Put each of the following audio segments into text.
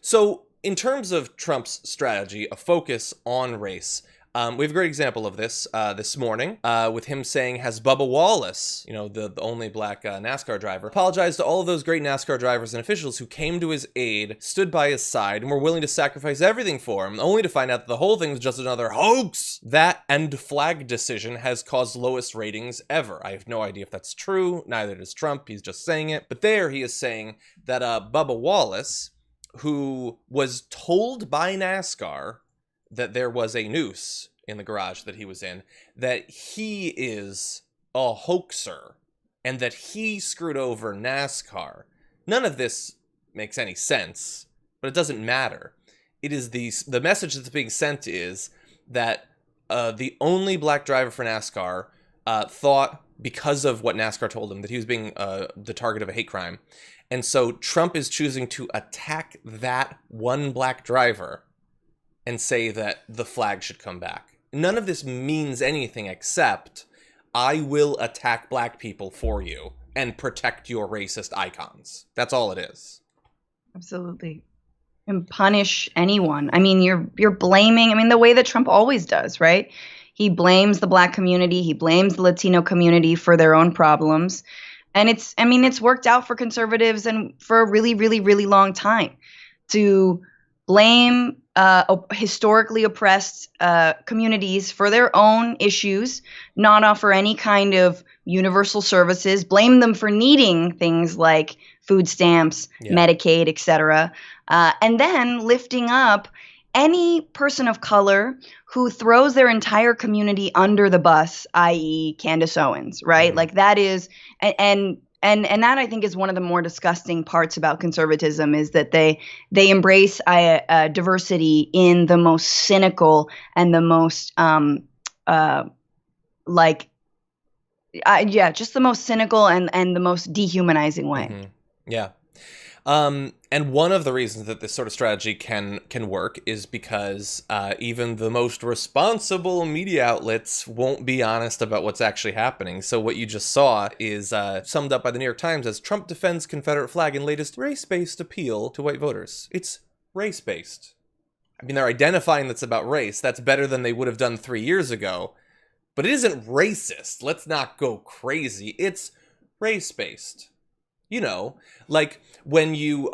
So, in terms of Trump's strategy, a focus on race, we have a great example of this this morning with him saying, has Bubba Wallace, the only black NASCAR driver, apologized to all of those great NASCAR drivers and officials who came to his aid, stood by his side, and were willing to sacrifice everything for him, only to find out that the whole thing was just another hoax. That end flag decision has caused lowest ratings ever. I have no idea if that's true. Neither does Trump. He's just saying it. But there he is saying that Bubba Wallace, who was told by NASCAR that there was a noose in the garage that he was in, that he is a hoaxer, and that he screwed over NASCAR. None of this makes any sense, but it doesn't matter. It is the message that's being sent is that the only black driver for NASCAR thought, because of what NASCAR told him, that he was being the target of a hate crime. And so Trump is choosing to attack that one black driver and say that the flag should come back. None of this means anything except, I will attack black people for you and protect your racist icons. That's all it is. Absolutely. And punish anyone. I mean, you're blaming, the way that Trump always does, right? He blames the black community, he blames the Latino community for their own problems. And it's worked out for conservatives and for a really, really, really long time to blame historically oppressed communities for their own issues, not offer any kind of universal services, blame them for needing things like food stamps, Medicaid, etc., and then lifting up any person of color who throws their entire community under the bus, i.e. Candace Owens, right? Mm-hmm. Like that is, and that I think is one of the more disgusting parts about conservatism is that they embrace diversity in the most cynical and the most just the most cynical and the most dehumanizing way. Mm-hmm. Yeah. And one of the reasons that this sort of strategy can work is because even the most responsible media outlets won't be honest about what's actually happening. So what you just saw is summed up by the New York Times as Trump defends Confederate flag in latest race-based appeal to white voters. It's race-based. I mean, they're identifying that's about race. That's better than they would have done 3 years ago. But it isn't racist. Let's not go crazy. It's race-based. Like when you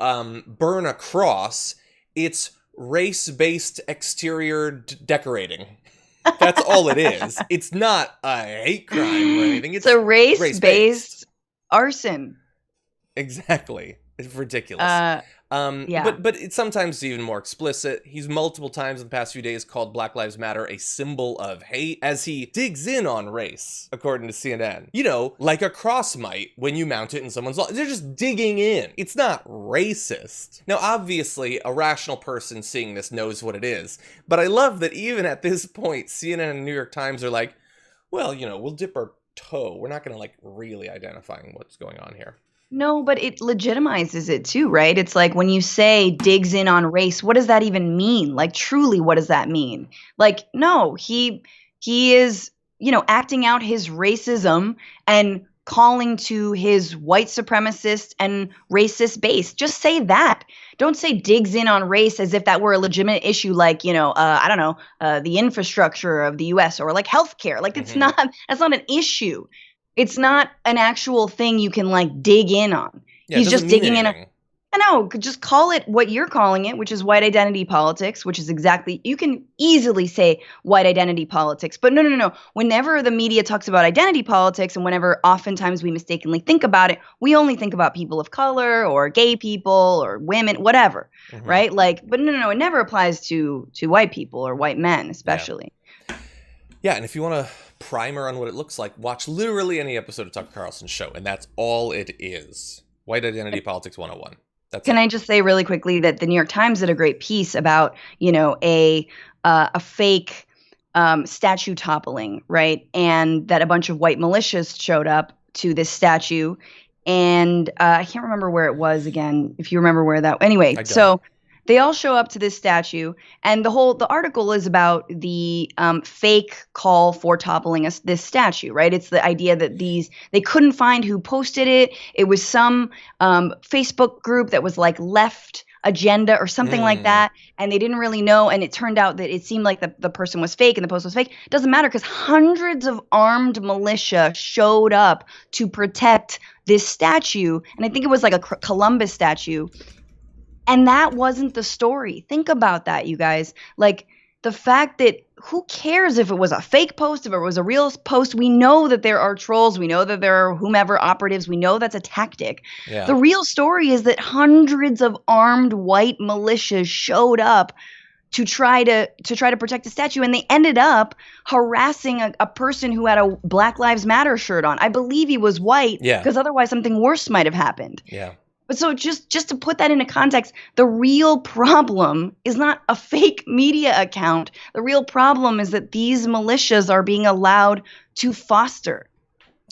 burn a cross, it's race-based exterior decorating. That's all it is. It's not a hate crime or anything. It's a race-based arson. Exactly. It's ridiculous. But it's sometimes even more explicit. He's multiple times in the past few days called Black Lives Matter a symbol of hate as he digs in on race, according to CNN. Like a cross might when you mount it in someone's lawn. They're just digging in. It's not racist. Now, obviously, a rational person seeing this knows what it is. But I love that even at this point, CNN and New York Times are like, well, we'll dip our toe. We're not going to really identifying what's going on here. No, but it legitimizes it too, right? It's like when you say digs in on race, what does that even mean? Like, truly, what does that mean? Like, no, he is, acting out his racism and calling to his white supremacist and racist base. Just say that. Don't say digs in on race as if that were a legitimate issue like, the infrastructure of the U.S. or like healthcare. Like, that's not an issue. It's not an actual thing you can dig in on. Yeah, he's just digging anything. I know, just call it what you're calling it, which is white identity politics, which is exactly, you can easily say white identity politics. But no. Whenever the media talks about identity politics and whenever oftentimes we mistakenly think about it, we only think about people of color or gay people or women, whatever, right? But no, it never applies to white people or white men, especially. Yeah, and if you want to primer on what it looks like, watch literally any episode of Tucker Carlson's show, and that's all it is. White Identity Politics 101. Can I just say really quickly that the New York Times did a great piece about, a fake statue toppling, right? And that a bunch of white militias showed up to this statue, and I can't remember where it was again. If you remember where that, anyway, so. They all show up to this statue, and the article is about the fake call for toppling this statue, right? It's the idea that they couldn't find who posted it. It was some Facebook group that was left agenda or something like that, and they didn't really know, and it turned out that it seemed like the person was fake and the post was fake. It doesn't matter because hundreds of armed militia showed up to protect this statue, and I think it was like a Columbus statue, and that wasn't the story. Think about that, you guys. Like, the fact that who cares if it was a fake post, if it was a real post? We know that there are trolls. We know that there are whomever operatives. We know that's a tactic. Yeah. The real story is that hundreds of armed white militias showed up to try to protect the statue, and they ended up harassing a person who had a Black Lives Matter shirt on. I believe he was white, because otherwise something worse might have happened. Yeah. But so just to put that into context, the real problem is not a fake media account. The real problem is that these militias are being allowed to foster.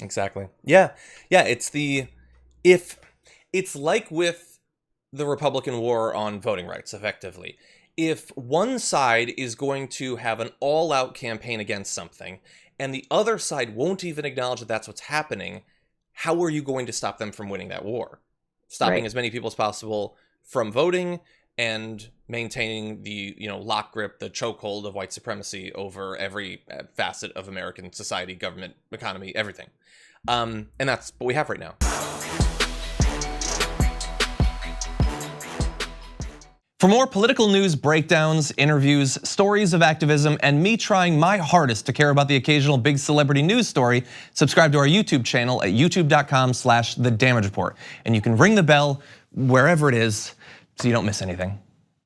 Exactly. Yeah. Yeah. It's like with the Republican war on voting rights, effectively. If one side is going to have an all-out campaign against something, and the other side won't even acknowledge that that's what's happening, how are you going to stop them from winning that war? Stopping as many people as possible from voting and maintaining the, lock grip, the chokehold of white supremacy over every facet of American society, government, economy, everything. And that's what we have right now. For more political news breakdowns, interviews, stories of activism, and me trying my hardest to care about the occasional big celebrity news story, subscribe to our YouTube channel at youtube.com/thedamagereport. And you can ring the bell wherever it is so you don't miss anything.